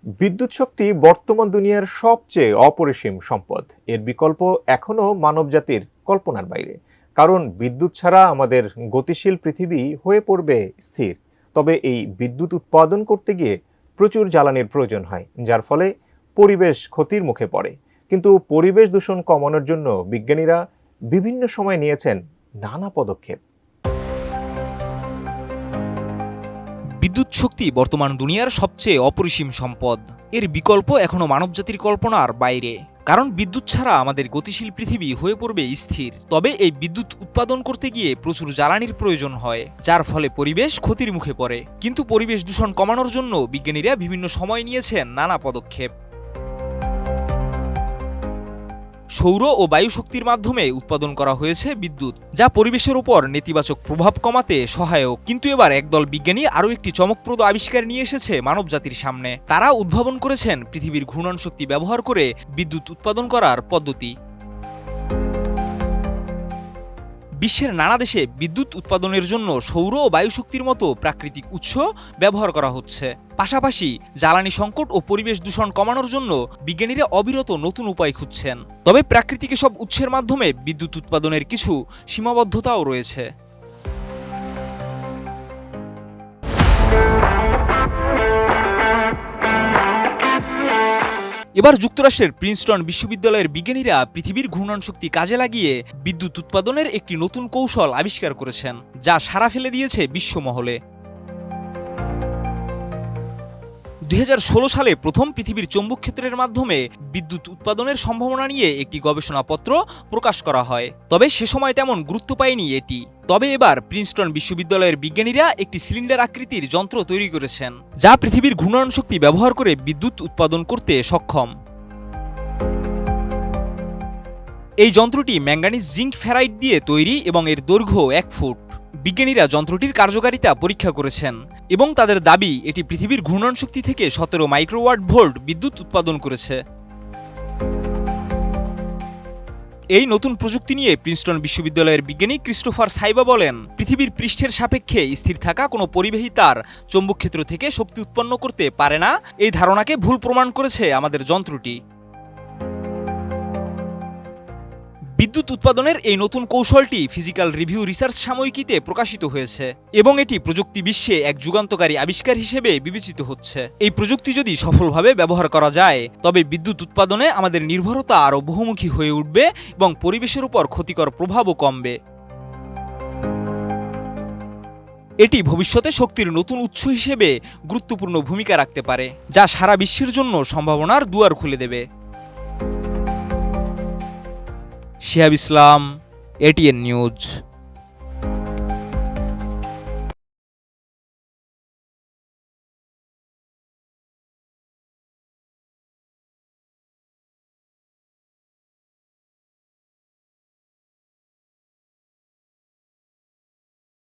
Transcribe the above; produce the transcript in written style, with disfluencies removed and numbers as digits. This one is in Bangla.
বিদ্যুৎ শক্তি বর্তমান দুনিয়ার সবচেয়ে অপরিসীম সম্পদ। এর বিকল্প এখনো মানবজাতির কল্পনার বাইরে। কারণ বিদ্যুৎ ছাড়া আমাদের গতিশীল পৃথিবী হয়ে পড়বে স্থির। তবে এই বিদ্যুৎ উৎপাদন করতে গিয়ে প্রচুর জ্বালানির প্রয়োজন হয়, যার ফলে পরিবেশ ক্ষতির মুখে পড়ে। কিন্তু পরিবেশ দূষণ কমানোর জন্য বিজ্ঞানীরা বিভিন্ন সময় নিয়েছেন নানা পদক্ষেপ। বিদ্যুৎ শক্তি বর্তমান দুনিয়ার সবচেয়ে অপরিসীম সম্পদ। এর বিকল্প এখনো মানবজাতির কল্পনার বাইরে। কারণ বিদ্যুৎ ছাড়া আমাদের গতিশীল পৃথিবী হয়ে পড়বে স্থির। তবে এই বিদ্যুৎ উৎপাদন করতে গিয়ে প্রচুর জ্বালানির প্রয়োজন হয়, যার ফলে পরিবেশ ক্ষতির মুখে পড়ে। কিন্তু পরিবেশ দূষণ কমানোর জন্য বিজ্ঞানীরা বিভিন্ন সময় নিয়েছেন নানা পদক্ষেপ। সৌর ও বায়ু শক্তির মাধ্যমে উৎপাদন করা হয়েছে বিদ্যুৎ, যা পরিবেশের উপর নেতিবাচক প্রভাব কমাতে সহায়ক। কিন্তু এবার একদল বিজ্ঞানী আরও একটি চমকপ্রদ আবিষ্কার নিয়ে এসেছে মানবজাতির সামনে। তারা উদ্ভাবন করেছেন পৃথিবীর ঘূর্ণন শক্তি ব্যবহার করে বিদ্যুৎ উৎপাদন করার পদ্ধতি। বিশ্বের নানা দেশে বিদ্যুৎ উৎপাদনের জন্য সৌর ও বায়ু শক্তির মতো প্রাকৃতিক উৎস ব্যবহার করা হচ্ছে। পাশাপাশি জ্বালানি সংকট ও পরিবেশ দূষণ কমানোর জন্য বিজ্ঞানীরা অবিরত নতুন উপায় খুঁজছেন। তবে প্রাকৃতিক এসব উৎসের মাধ্যমে বিদ্যুৎ উৎপাদনের কিছু সীমাবদ্ধতাও রয়েছে। এবার যুক্তরাষ্ট্রের প্রিন্সটন বিশ্ববিদ্যালয়ের বিজ্ঞানীরা পৃথিবীর ঘূর্ণন শক্তি কাজে লাগিয়ে বিদ্যুৎ উৎপাদনের একটি নতুন কৌশল আবিষ্কার করেছেন, যা সাড়া ফেলে দিয়েছে বিশ্বমহলে। 2016 সালে প্রথম পৃথিবীর চৌম্বক ক্ষেত্রের মাধ্যমে বিদ্যুৎ উৎপাদনের সম্ভাবনা নিয়ে একটি গবেষণাপত্র প্রকাশ করা হয়। তবে সে সময় তেমন গুরুত্ব পায়নি এটি। তবে এবার প্রিন্সটন বিশ্ববিদ্যালয়ের বিজ্ঞানীরা একটি সিলিন্ডার আকৃতির যন্ত্র তৈরি করেছেন, যা পৃথিবীর ঘূর্ণন শক্তি ব্যবহার করে বিদ্যুৎ উৎপাদন করতে সক্ষম। এই যন্ত্রটি ম্যাঙ্গানিজ জিঙ্ক ফেরাইট দিয়ে তৈরি এবং এর দৈর্ঘ্য 1 ফুট। বিজ্ঞানীরা যন্ত্রটির কার্যকারিতা পরীক্ষা করেছেন এবং তাদের দাবি এটি পৃথিবীর ঘূর্ণন শক্তি থেকে 17 মাইক্রোওয়াট ভোল্ট বিদ্যুৎ উৎপাদন করেছে। এই নতুন প্রযুক্তি নিয়ে প্রিন্সটন বিশ্ববিদ্যালয়ের বিজ্ঞানী ক্রিস্টোফার সাইবা বলেন, পৃথিবীর পৃষ্ঠের সাপেক্ষে স্থির থাকা কোনো পরিবাহী তার চৌম্বক ক্ষেত্র থেকে শক্তি উৎপন্ন করতে পারে না। এই ধারণাকে ভুল প্রমাণ করেছে আমাদের যন্ত্রটি। বিদ্যুৎ উৎপাদনের এই নতুন কৌশলটি ফিজিক্যাল রিভিউ রিসার্চ সাময়িকীতে প্রকাশিত হয়েছে এবং এটি প্রযুক্তি বিশ্বে এক যুগান্তকারী আবিষ্কার হিসেবে বিবেচিত হচ্ছে। এই প্রযুক্তি যদি সফলভাবে ব্যবহার করা যায়, তবে বিদ্যুৎ উৎপাদনে আমাদের নির্ভরতা আরও বহুমুখী হয়ে উঠবে এবং পরিবেশের উপর ক্ষতিকর প্রভাবও কমবে। এটি ভবিষ্যতে শক্তির নতুন উৎস হিসেবে গুরুত্বপূর্ণ ভূমিকা রাখতে পারে, যা সারা বিশ্বের জন্য সম্ভাবনার দুয়ার খুলে দেবে। শিহাব ইসলাম, এটিএন নিউজ।